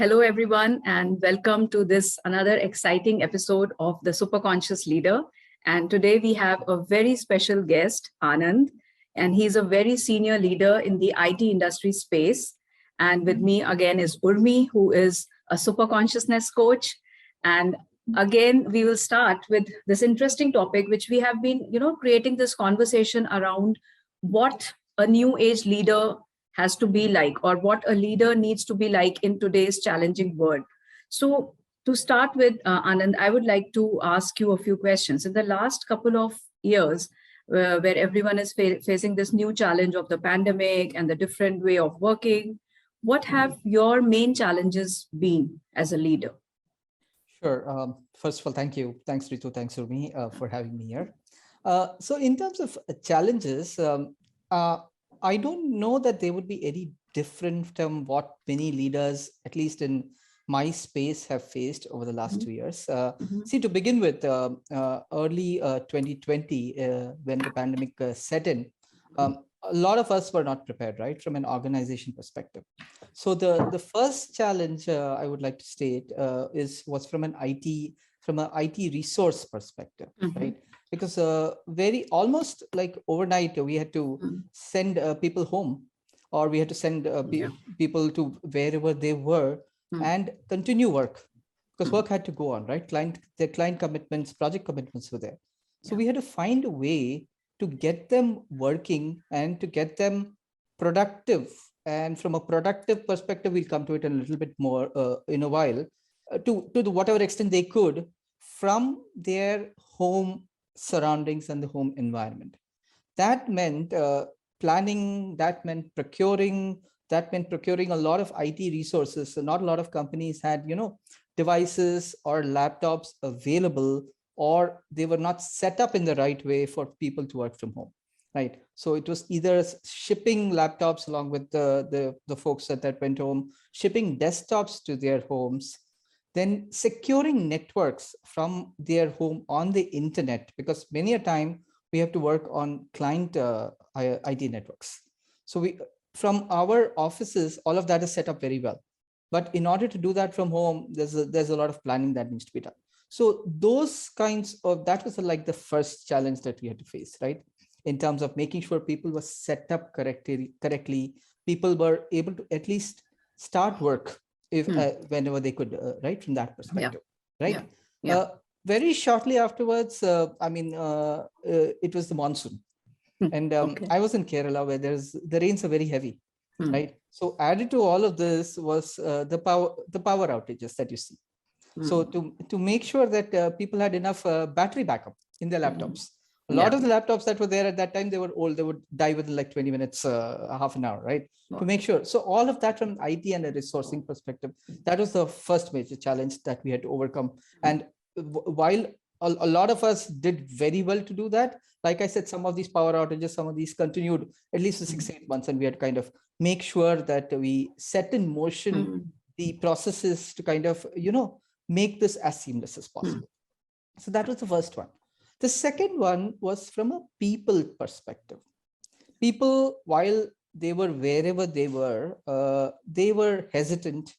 Hello, everyone, and welcome to this another exciting episode of the Superconscious Leader. And today we have a very special guest, Anand, and he's a very senior leader in the IT industry space. And with me again is Urmi, who is a super consciousness coach. And again, we will start with this interesting topic, which we have been, creating this conversation around what a new age leader has to be like, or what a leader needs to be like in today's challenging world. So to start with, Anand, I would like to ask you a few questions. In the last couple of years, where everyone is facing this new challenge of the pandemic and the different way of working, what have your main challenges been as a leader? Sure. First of all, thank you. Thanks, Ritu. Thanks, Urmi, for having me here. So in terms of challenges, I don't know that they would be any different from what many leaders, at least in my space, have faced over the last 2 years. See, to begin with, early 2020, when the pandemic set in, a lot of us were not prepared, right, from an organization perspective. So the first challenge I would like to state was from an IT resource perspective, right? Because almost like overnight, we had to send people home, or we had to send people to wherever they were and continue work, because work had to go on, right? Their client commitments, project commitments were there. So we had to find a way to get them working and to get them productive. And from a productive perspective, we'll come to it a little bit more in a while, to whatever extent they could from their home surroundings and the home environment. That meant planning, that meant procuring a lot of IT resources. So not a lot of companies had, devices or laptops available, or they were not set up in the right way for people to work from home, right? So it was either shipping laptops along with the folks that went home, shipping desktops to their homes, then securing networks from their home on the internet, because many a time we have to work on client IT networks. So from our offices, all of that is set up very well. But in order to do that from home, there's a lot of planning that needs to be done. So that was like the first challenge that we had to face, right? In terms of making sure people were set up correctly, people were able to at least start work whenever they could, right, from that perspective, right? Very shortly afterwards, it was the monsoon. And I was in Kerala, where the rains are very heavy, right? So added to all of this was the power outages that you see. So to make sure that people had enough battery backup in their laptops. A lot of the laptops that were there at that time, they were old. They would die within like 20 minutes, half an hour, right? To make sure. So all of that from IT and a resourcing perspective, that was the first major challenge that we had to overcome. And while a lot of us did very well to do that, like I said, some of these power outages, some of these continued at least for 6-8 months. And we had to kind of make sure that we set in motion the processes to kind of, make this as seamless as possible. So that was the first one. The second one was from a people perspective. People, while they were wherever they were hesitant,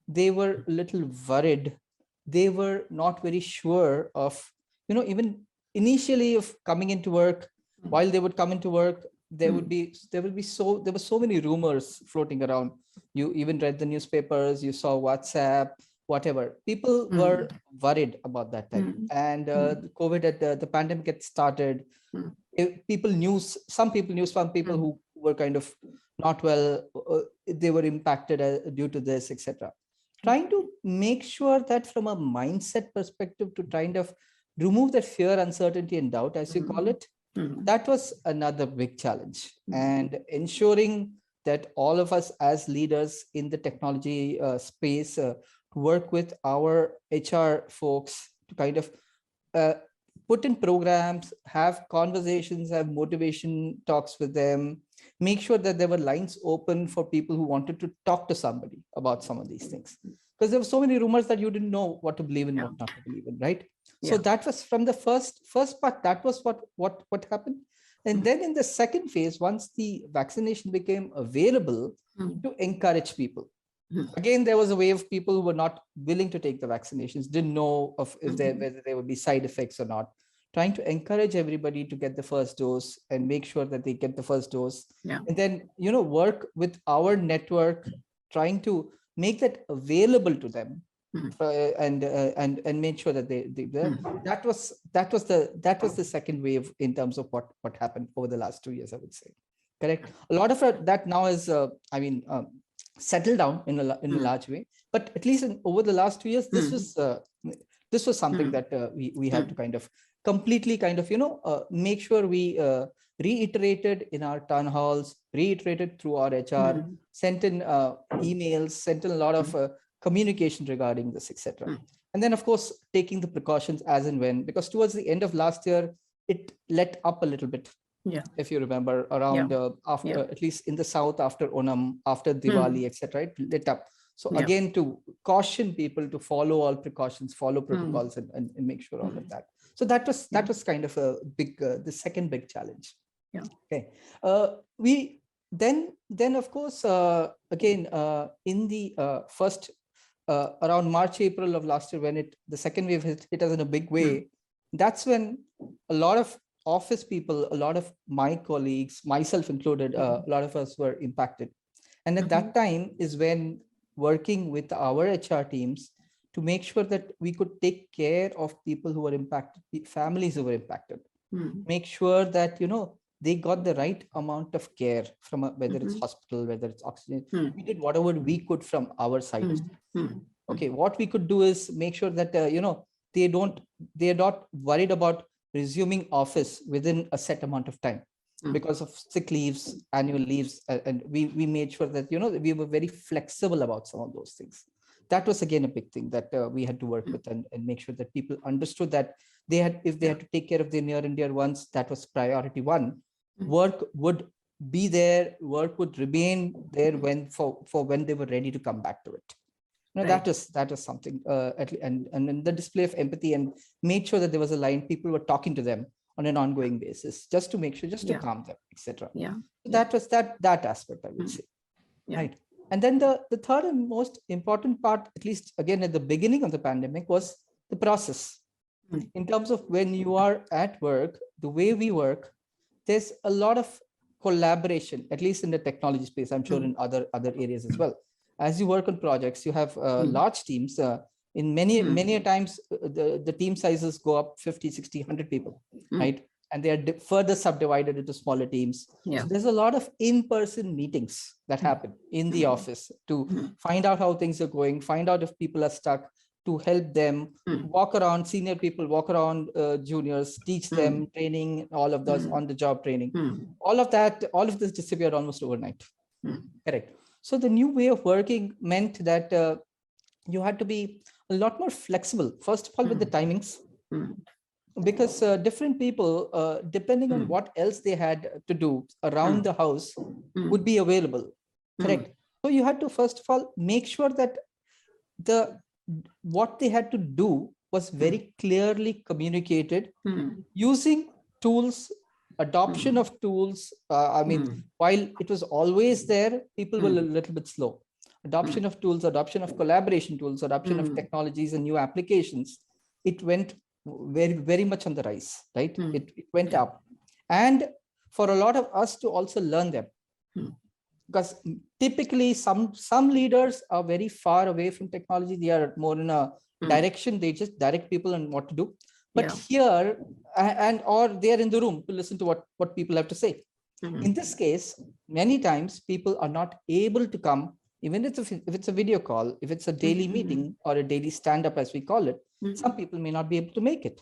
they were a little worried, they were not very sure of, even initially of coming into work. While they would come into work, there were so many rumors floating around. You even read the newspapers, you saw WhatsApp, whatever. People were worried about that time. And the pandemic had started. Some people knew, some people who were kind of not well, they were impacted due to this, etc. Trying to make sure that from a mindset perspective, to kind of remove that fear, uncertainty, and doubt, as you call it, that was another big challenge. And ensuring that all of us as leaders in the technology space work with our HR folks to kind of put in programs, have conversations, have motivation talks with them, make sure that there were lines open for people who wanted to talk to somebody about some of these things. Because there were so many rumors that you didn't know what to believe in, what not to believe in, right? So that was from the first part, that was what happened. And then in the second phase, once the vaccination became available, to encourage people. Again, there was a way of people who were not willing to take the vaccinations, didn't know of if there whether there would be side effects or not. Trying to encourage everybody to get the first dose and make sure that they get the first dose, Yeah. and then work with our network, trying to make that available to them, and make sure that that was the second wave in terms of what happened over the last 2 years, I would say. Correct. A lot of that now is settled down in a large way, but at least over the last 2 years, this was something that we had to kind of completely make sure we reiterated in our town halls, reiterated through our HR, sent in emails, sent in a lot of communication regarding this, etc. And then, of course, taking the precautions as and when, because towards the end of last year, it let up a little bit. Yeah. If you remember, around after, at least in the south, after Onam, after Diwali, etc., it lit up. So again, to caution people to follow all precautions, follow protocols, and make sure all of that. So that was kind of a big, the second big challenge. Yeah. Okay. We then of course, again, in the first around March, April of last year, when the second wave hit us in a big way, that's when a lot of office people, a lot of my colleagues, myself included, a lot of us were impacted. And at that time is when working with our HR teams to make sure that we could take care of people who were impacted, families who were impacted, make sure that, they got the right amount of care from whether it's hospital, whether it's oxygen. We did whatever we could from our side. Okay, what we could do is make sure that, they're not worried about resuming office within a set amount of time because of sick leaves, annual leaves, and we made sure that we were very flexible about some of those things. That was again a big thing that we had to work with and make sure that people understood that if they had to take care of their near and dear ones, that was priority one. Work would be there, work would remain there for when they were ready to come back to it. That was something, and the display of empathy, and made sure that there was a line, people were talking to them on an ongoing basis, just to make sure, just to calm them, etc. That was that aspect, I would say. Right. And then the third and most important part, at least again at the beginning of the pandemic, was the process. In terms of when you are at work, the way we work, there's a lot of collaboration, at least in the technology space, I'm sure in other areas as well. As you work on projects, you have large teams. In many times, the team sizes go up 50, 60, 100 people, right? And they are further subdivided into smaller teams. So there's a lot of in-person meetings that happen in the office to find out how things are going, find out if people are stuck, to help them, walk around, senior people walk around juniors, teach them, training, all of those on-the-job training. All of this disappeared almost overnight. Correct. So the new way of working meant that you had to be a lot more flexible, first of all, with the timings, because different people, depending on what else they had to do around the house, would be available. Correct. So you had to, first of all, make sure that what they had to do was very clearly communicated using tools, adoption of tools. While it was always there, people were a little bit slow. Adoption of tools, adoption of collaboration tools, adoption of technologies and new applications, it went very, very much on the rise, right? It went up. And for a lot of us to also learn them. Because typically some leaders are very far away from technology. They are more in a direction, they just direct people on what to do. But here, or they are in the room to listen to what people have to say. In this case, many times people are not able to come, even if it's a video call, if it's a daily meeting or a daily stand-up, as we call it, some people may not be able to make it.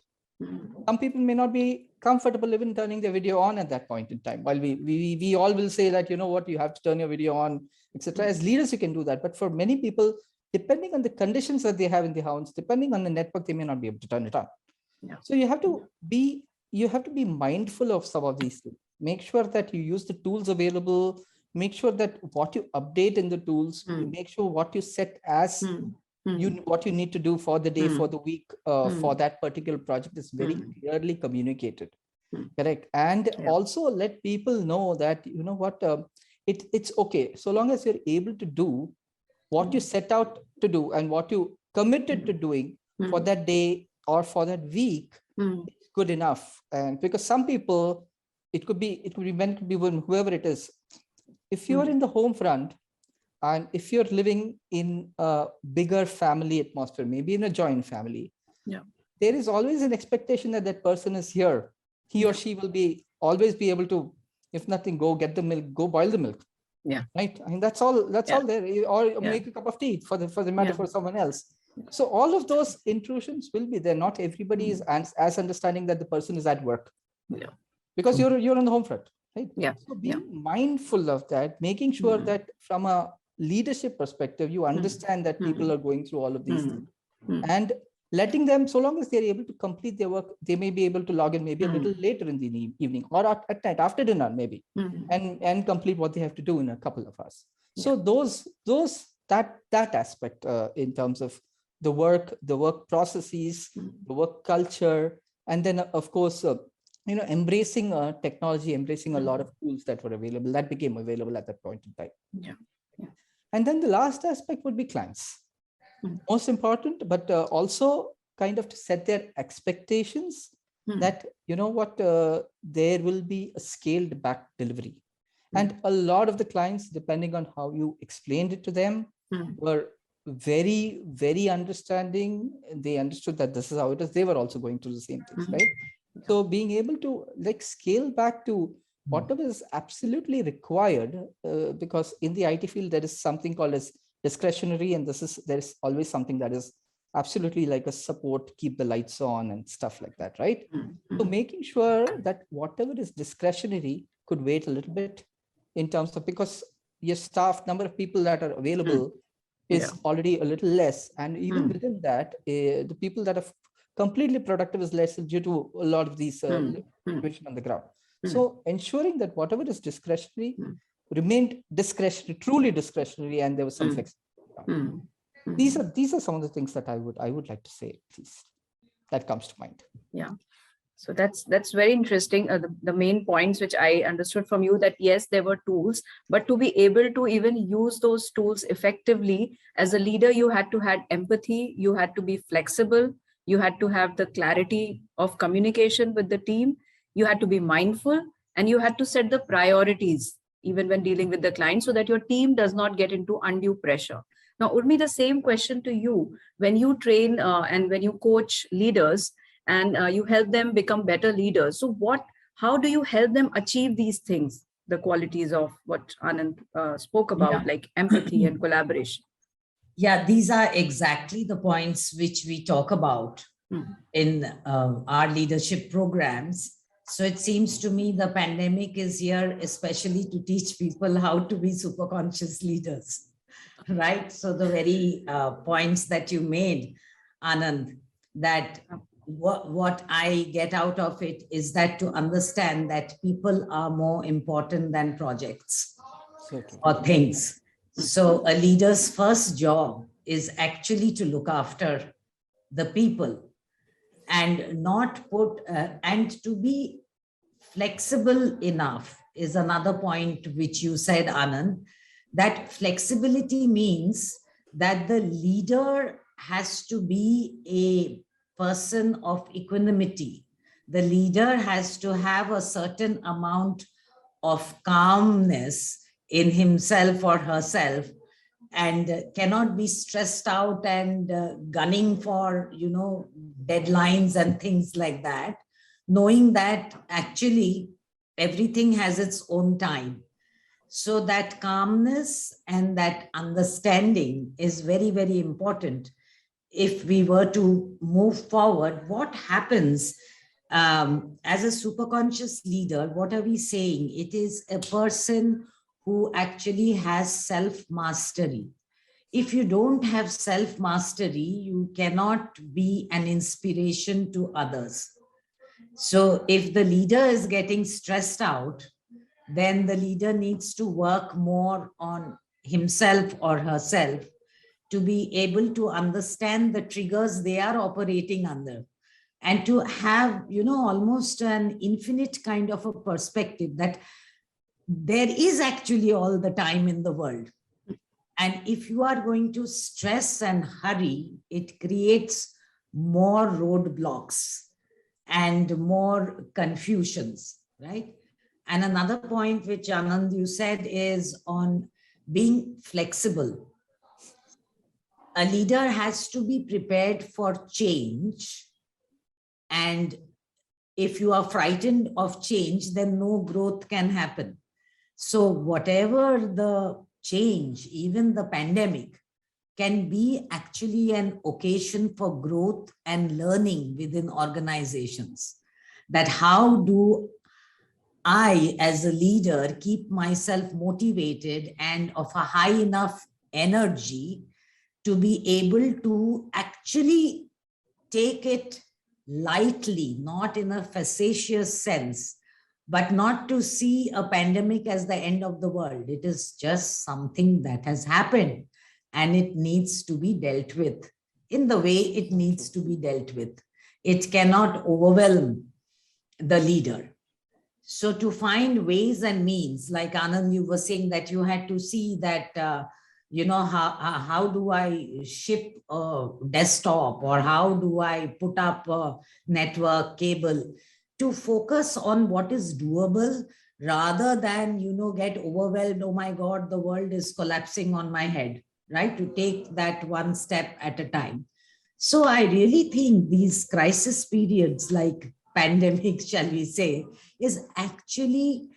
Some people may not be comfortable even turning their video on at that point in time. While we all will say that, you have to turn your video on, etc. As leaders, you can do that. But for many people, depending on the conditions that they have in the house, depending on the network, they may not be able to turn it on. So you have to be mindful of some of these things. Make sure that you use the tools available. Make sure that what you update in the tools, make sure what you set as what you need to do for the day, for the week, for that particular project is very clearly communicated. Correct. And also let people know that, it's okay. So long as you're able to do what you set out to do and what you committed to doing for that day or for that week is good enough. And because some people, it could be meant to be whoever it is. If you're in the home front, and if you're living in a bigger family atmosphere, maybe in a joint family, there is always an expectation that that person is here. He or she will always be able to, if nothing, go get the milk, go boil the milk. Yeah. Right. I mean, that's all there, or make a cup of tea for the matter for someone else. So all of those intrusions will be there. Not everybody is as understanding that the person is at work. Yeah. Because you're on the home front, right? Yeah. So being mindful of that, making sure that from a leadership perspective, you understand that people are going through all of these things, and letting them, so long as they're able to complete their work, they may be able to log in maybe a little later in the evening or at night after dinner maybe, and complete what they have to do in a couple of hours. So that aspect in terms of the work processes, the work culture, and then of course embracing technology, embracing a lot of tools that were available, that became available at that point in time. Yeah. And then the last aspect would be clients. Most important, but also kind of to set their expectations that, there will be a scaled back delivery. And a lot of the clients, depending on how you explained it to them, were very, very understanding. They understood that this is how it is. They were also going through the same things, right? So being able to scale back to whatever is absolutely required, because in the IT field, there is something called as discretionary, and there is always something that is absolutely like a support, keep the lights on and stuff like that, right? So making sure that whatever is discretionary could wait a little bit in terms of, because your staff number of people that are available is already a little less, and even within that, the people that are completely productive is less due to a lot of these situation on the ground. So ensuring that whatever is discretionary remained discretionary, truly discretionary, and there was some flexibility. These are some of the things that I would like to say, at least that comes to mind. Yeah. So that's very interesting. The main points which I understood from you, that yes, there were tools, but to be able to even use those tools effectively as a leader, you had to have empathy, you had to be flexible, you had to have the clarity of communication with the team, you had to be mindful, and you had to set the priorities even when dealing with the client, so that your team does not get into undue pressure. Now, Urmi, the same question to you. When you train and when you coach leaders and you help them become better leaders, so how do you help them achieve these things, the qualities of what Anand spoke about, like empathy and collaboration? Yeah, these are exactly the points which we talk about in our leadership programs. So it seems to me the pandemic is here especially to teach people how to be super conscious leaders, right? So the very points that you made, Anand, that what I get out of it is that to understand that people are more important than projects or things. So a leader's first job is actually to look after the people, and not put, and to be flexible enough is another point which you said, Anand, that flexibility means that the leader has to be a person of equanimity. The leader has to have a certain amount of calmness in himself or herself, and cannot be stressed out and gunning for, deadlines and things like that, knowing that actually everything has its own time. So that calmness and that understanding is very, very important. If we were to move forward, what happens as a superconscious leader, what are we saying? It is a person who actually has self-mastery. If you don't have self-mastery, you cannot be an inspiration to others. So if the leader is getting stressed out, then the leader needs to work more on himself or herself to be able to understand the triggers they are operating under, and to have, almost an infinite kind of a perspective that there is actually all the time in the world. And if you are going to stress and hurry, it creates more roadblocks and more confusions, right? And another point which Anand you said is on being flexible. A leader has to be prepared for change. And if you are frightened of change, then no growth can happen. So whatever the change, even the pandemic, can be actually an occasion for growth and learning within organizations. That how do I, as a leader, keep myself motivated and of a high enough energy to be able to actually take it lightly, not in a facetious sense, but not to see a pandemic as the end of the world. It is just something that has happened and it needs to be dealt with in the way it needs to be dealt with. It cannot overwhelm the leader. So to find ways and means, like Anand, you were saying that you had to see that, how do I ship a desktop, or how do I put up a network cable, to focus on what is doable rather than, get overwhelmed. Oh my God, the world is collapsing on my head, right? To take that one step at a time. So I really think these crisis periods like pandemic, shall we say, is actually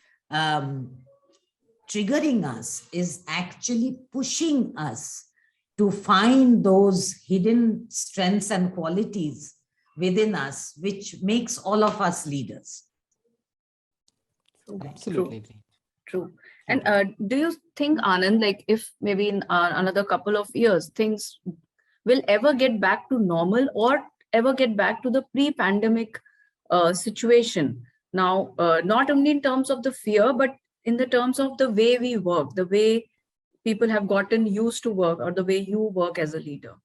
triggering us, is actually pushing us to find those hidden strengths and qualities within us, which makes all of us leaders. Absolutely. True. And do you think, Anand, like if maybe in another couple of years, things will ever get back to normal or ever get back to the pre-pandemic situation? Now, not only in terms of the fear, but in the terms of the way we work, the way people have gotten used to work, or the way you work as a leader.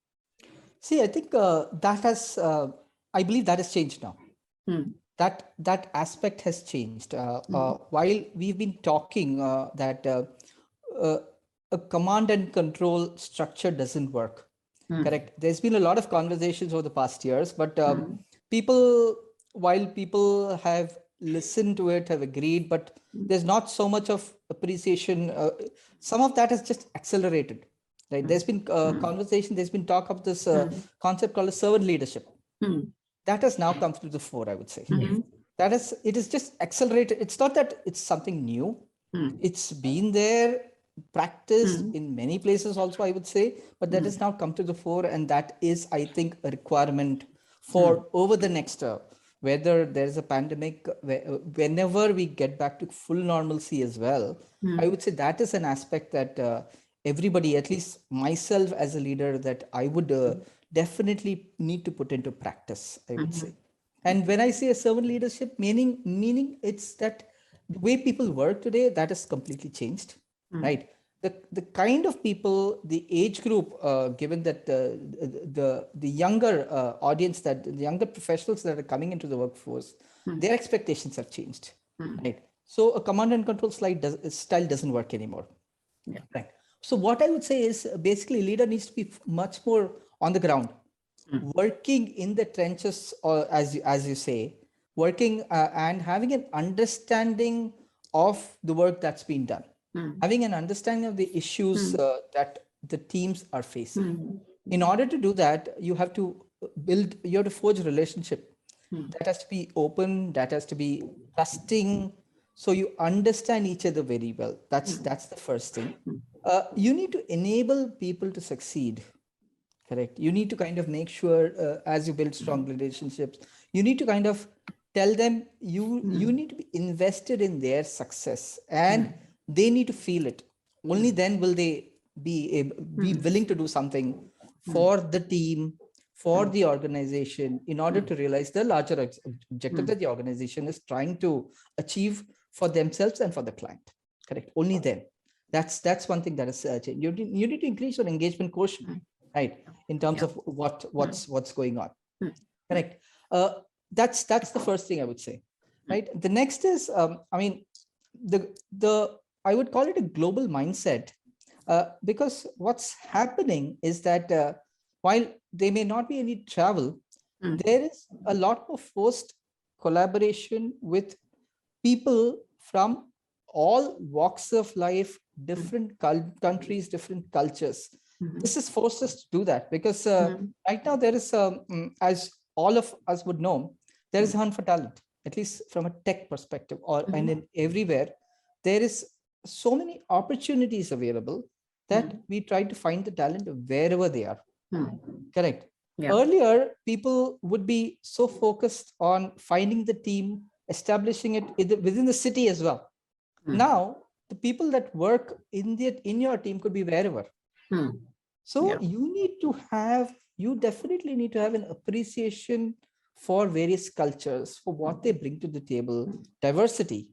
See, I think I believe that has changed now. That aspect has changed. While we've been talking that a command and control structure doesn't work, correct? There's been a lot of conversations over the past years, but while people have listened to it, have agreed, but there's not so much of appreciation. Some of that has just accelerated, right? There's been conversation, there's been talk of this concept called a servant leadership. That has now come to the fore, I would say. It is just accelerated. It's not that it's something new. It's been there, practiced in many places also, I would say, but that has now come to the fore. And that is, I think, a requirement for over the next, whether there's a pandemic, whenever we get back to full normalcy as well, I would say that is an aspect that everybody, at least myself as a leader, that I would definitely need to put into practice, I would say. And when I say a servant leadership, meaning it's that the way people work today, that has completely changed, right? The kind of people, the age group, given that the younger audience, that the younger professionals that are coming into the workforce, their expectations have changed, right? So a command and control style doesn't work anymore, right? So what I would say is basically leader needs to be much more on the ground, working in the trenches, or as you say, working and having an understanding of the work that's been done, having an understanding of the issues that the teams are facing. In order to do that, you have to forge a relationship that has to be open, that has to be trusting, so you understand each other very well. That's the first thing. You need to enable people to succeed. Correct. You need to kind of make sure as you build strong relationships, you need to kind of tell them you need to be invested in their success, and they need to feel it. Only then will they be willing to do something for the team, for the organization, in order to realize the larger objective that the organization is trying to achieve for themselves and for the client. Correct. Only then. That's one thing that is changed. You need to increase your engagement quotient, right? In terms of what's going on. Correct. That's the first thing I would say, right? The next is, I would call it a global mindset. Because what's happening is that while there may not be any travel, there is a lot of forced collaboration with people from all walks of life, different countries, different cultures. This is forced us to do that because right now there is, as all of us would know, there is a hunt for talent, at least from a tech perspective, and in everywhere, there is so many opportunities available that we try to find the talent wherever they are. Correct. Yeah. Earlier, people would be so focused on finding the team, establishing it within the city as well. Now, the people that work in your team could be wherever. So you definitely need to have an appreciation for various cultures, for what they bring to the table. Diversity,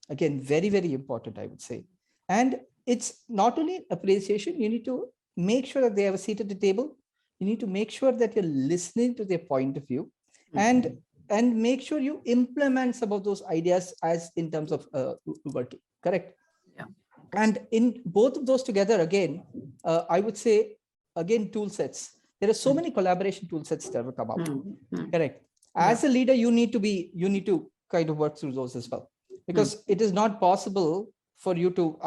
again, very, very important, I would say. And it's not only appreciation, you need to make sure that they have a seat at the table. You need to make sure that you're listening to their point of view and make sure you implement some of those ideas as in terms of working. Correct. Yeah. And in both of those together, again, I would say, again, tool sets. There are so many collaboration tool sets that will come out. Correct. As a leader, you need to kind of work through those as well, because it is not possible for you to,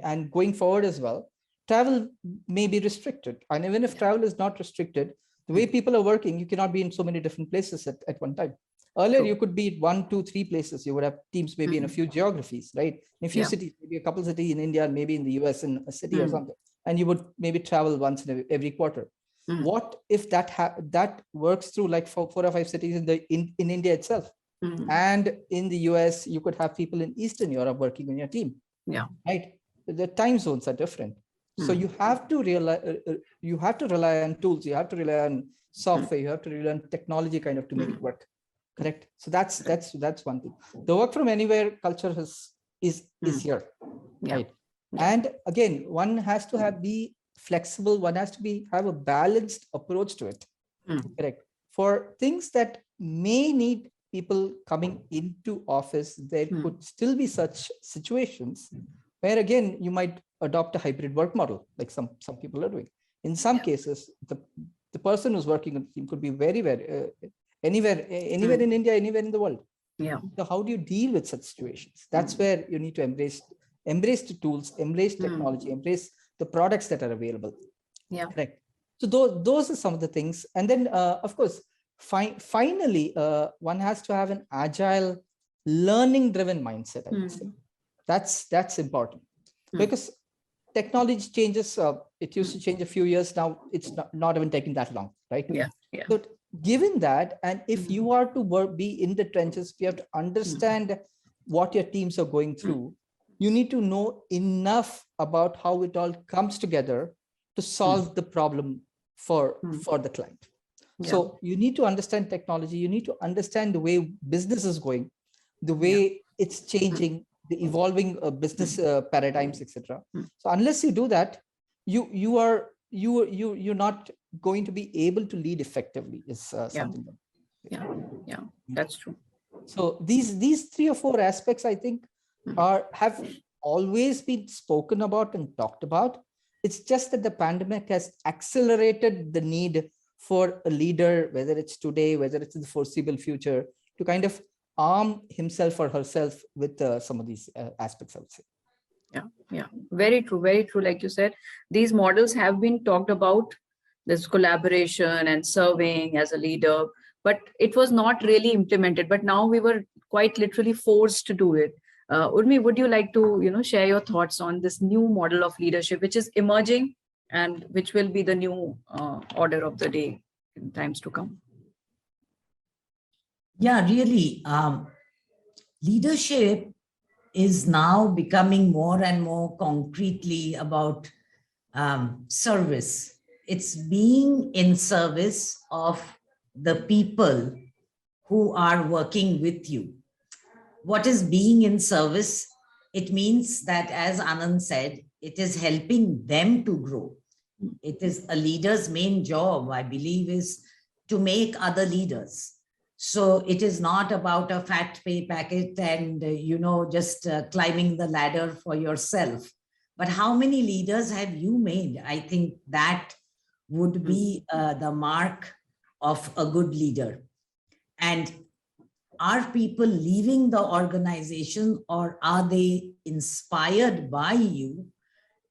and going forward as well, travel may be restricted. And even if travel is not restricted, the way people are working, you cannot be in so many different places at one time. Earlier, you could be 1, 2, 3 places. You would have teams maybe in a few geographies, right? In a few cities, maybe a couple cities in India, maybe in the US in a city or something. And you would maybe travel once in every quarter. What if that works through like 4 or 5 cities in India itself? And in the US, you could have people in Eastern Europe working on your team. Yeah. Right. The time zones are different. So you have to rely on tools. You have to rely on software. You have to rely on technology kind of to make it work. Correct. So that's one thing. The work from anywhere culture is here. Right. And again, one has to be flexible. One has to have a balanced approach to it. Correct. For things that may need people coming into office, there could still be such situations where, again, you might adopt a hybrid work model, like some people are doing. In some cases, the person who's working on the team could be anywhere in India, anywhere in the world. Yeah. So how do you deal with such situations? That's where you need to embrace the tools, embrace technology, embrace the products that are available. Yeah. Correct. So those are some of the things. And then, of course, finally, one has to have an agile, learning-driven mindset, I would say. That's important because technology changes. It used to change a few years. Now it's not even taking that long, right? Yeah. So given that, and if you are to be in the trenches, you have to understand what your teams are going through. You need to know enough about how it all comes together to solve the problem for the client. Yeah. So you need to understand technology. You need to understand the way business is going, the way it's changing, the evolving business paradigms, etc. So unless you do that, you're not going to be able to lead effectively. Is something. Yeah, that's true. So these 3 or 4 aspects, I think, have always been spoken about and talked about. It's just that the pandemic has accelerated the need for a leader, whether it's today, whether it's in the foreseeable future, to kind of arm himself or herself with some of these aspects, I would say. Yeah, very true, very true. Like you said, these models have been talked about, this collaboration and serving as a leader, but it was not really implemented. But now we were quite literally forced to do it. Urmi, would you like to share your thoughts on this new model of leadership, which is emerging and which will be the new order of the day in times to come? Yeah, really. Leadership is now becoming more and more concretely about service. It's being in service of the people who are working with you. What is being in service? It means that, as Anand said, it is helping them to grow. It is a leader's main job, I believe, is to make other leaders. So it is not about a fat pay packet and, just climbing the ladder for yourself, but how many leaders have you made? I think that would be the mark of a good leader. And are people leaving the organization, or are they inspired by you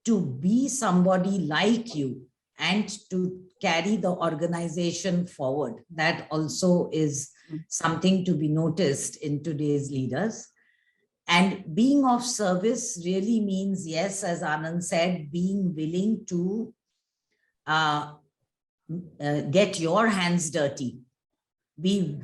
to be somebody like you and to carry the organization forward? That also is something to be noticed in today's leaders. And being of service really means, yes, as Anand said, being willing to get your hands dirty. Be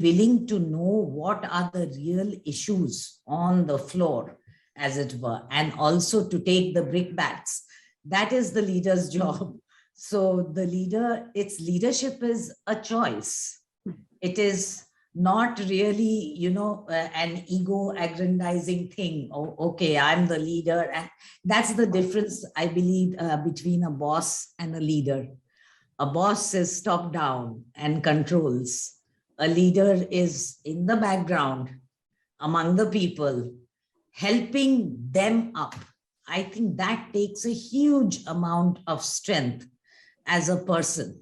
willing to know what are the real issues on the floor, as it were, and also to take the brickbats. That is the leader's job. So the leader, its leadership is a choice. It is not really, an ego aggrandizing thing. Oh, okay, I'm the leader. And that's the difference, I believe, between a boss and a leader. A boss is top down and controls. A leader is in the background among the people, helping them up. I think that takes a huge amount of strength as a person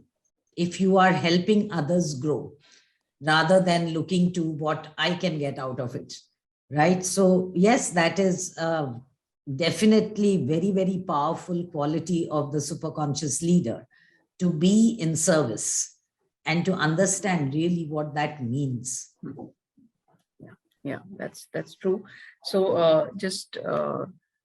if you are helping others grow, rather than looking to what I can get out of it, right? So yes, that is definitely very, very powerful quality of the superconscious leader, to be in service and to understand really what that means. Yeah, that's true. So just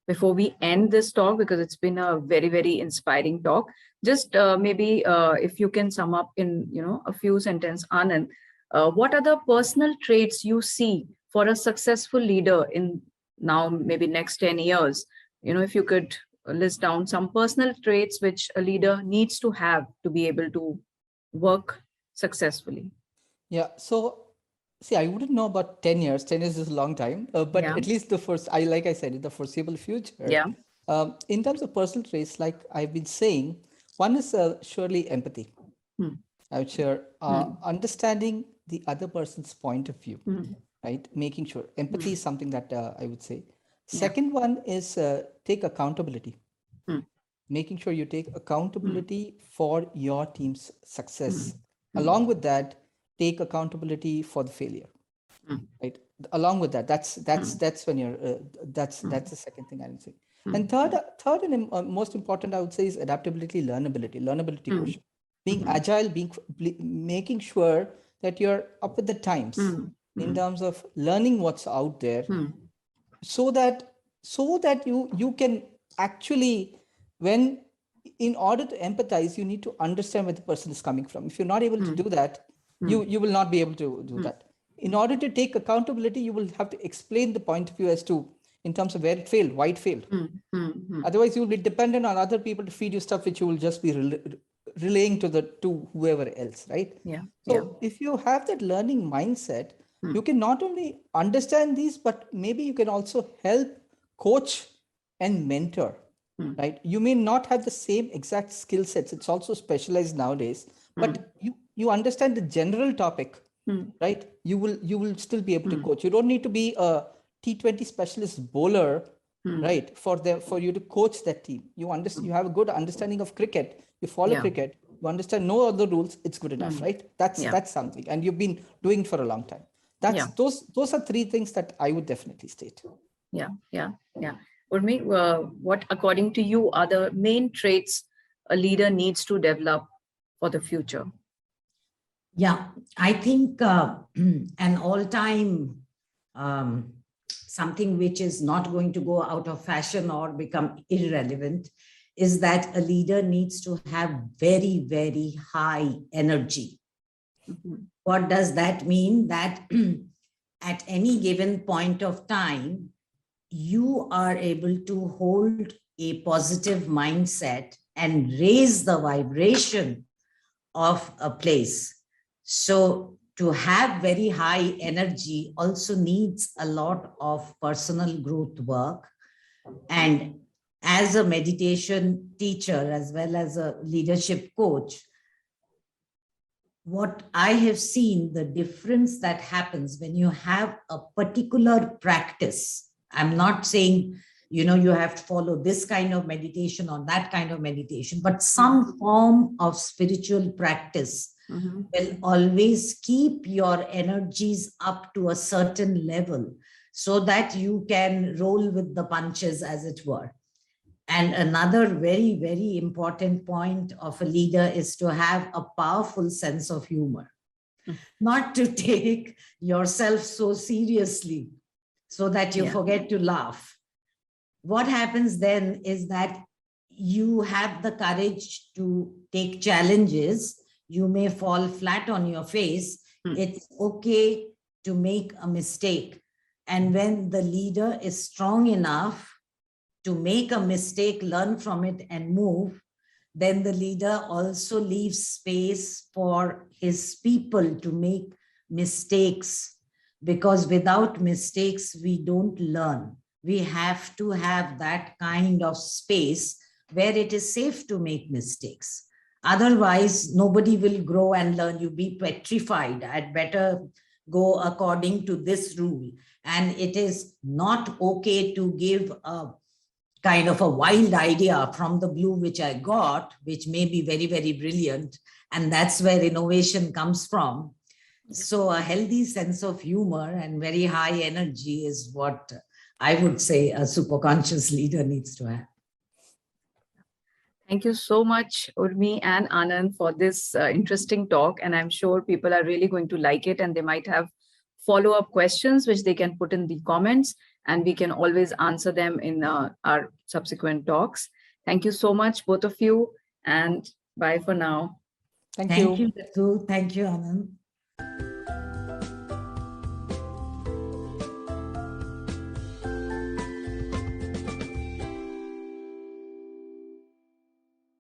before we end this talk, because it's been a very, very inspiring talk, just maybe if you can sum up in a few sentences, Anand, what are the personal traits you see for a successful leader in now maybe next 10 years? If you could list down some personal traits which a leader needs to have to be able to work successfully. Yeah. So see, I wouldn't know about 10 years. 10 years is a long time, but Yeah. at least like I said, in the foreseeable future. Yeah. In terms of personal traits, like I've been saying, one is surely empathy. I would share understanding the other person's point of view, right? Making sure empathy is something that I would say. Second one is take accountability. Making sure you take accountability for your team's success. Along with that, take accountability for the failure. Right. Along with that, that's when you're that's the second thing I would say. And third and most important, I would say, is adaptability, learnability quotient. Being agile, making sure that you're up with the times in terms of learning what's out there, so that you can actually, in order to empathize, you need to understand where the person is coming from. If you're not able to do that, you will not be able to do that. In order to take accountability, you will have to explain the point of view as to, in terms of where it failed, why it failed. Otherwise, you will be dependent on other people to feed you stuff, which you will just be relaying to whoever else, right? Yeah. So if you have that learning mindset, you can not only understand these, but maybe you can also help coach and mentor, right? You may not have the same exact skill sets. It's also specialized nowadays, but you understand the general topic, right? You will still be able to coach. You don't need to be a T20 specialist bowler, right? For you to coach that team. You have a good understanding of cricket. You follow cricket. You understand no other rules. It's good enough, right? That's something, and you've been doing it for a long time. Those are three things that I would definitely state. Yeah. Urmi, what according to you are the main traits a leader needs to develop for the future? Yeah, I think an all-time something which is not going to go out of fashion or become irrelevant is that a leader needs to have very, very high energy. What does that mean? That at any given point of time, you are able to hold a positive mindset and raise the vibration of a place. So to have very high energy also needs a lot of personal growth work. And as a meditation teacher, as well as a leadership coach, what I have seen, the difference that happens when you have a particular practice. I'm not saying you have to follow this kind of meditation or that kind of meditation, but some form of spiritual practice will always keep your energies up to a certain level so that you can roll with the punches, as it were. And another very, very important point of a leader is to have a powerful sense of humor, not to take yourself so seriously so that you forget to laugh. What happens then is that you have the courage to take challenges. You may fall flat on your face. It's okay to make a mistake. And when the leader is strong enough to make a mistake, learn from it and move, then the leader also leaves space for his people to make mistakes, because without mistakes, we don't learn. We have to have that kind of space where it is safe to make mistakes. Otherwise, nobody will grow and learn. You be petrified. I'd better go according to this rule. And it is not okay to give a kind of a wild idea from the blue, which I got, which may be very, very brilliant. And that's where innovation comes from. So a healthy sense of humor and very high energy is what I would say a superconscious leader needs to have. Thank you so much, Urmi and Anand, for this interesting talk. And I'm sure people are really going to like it, and they might have follow-up questions, which they can put in the comments, and we can always answer them in our subsequent talks. Thank you so much, both of you, and bye for now. Thank you. Thank you, Ritu. Thank you, Anand.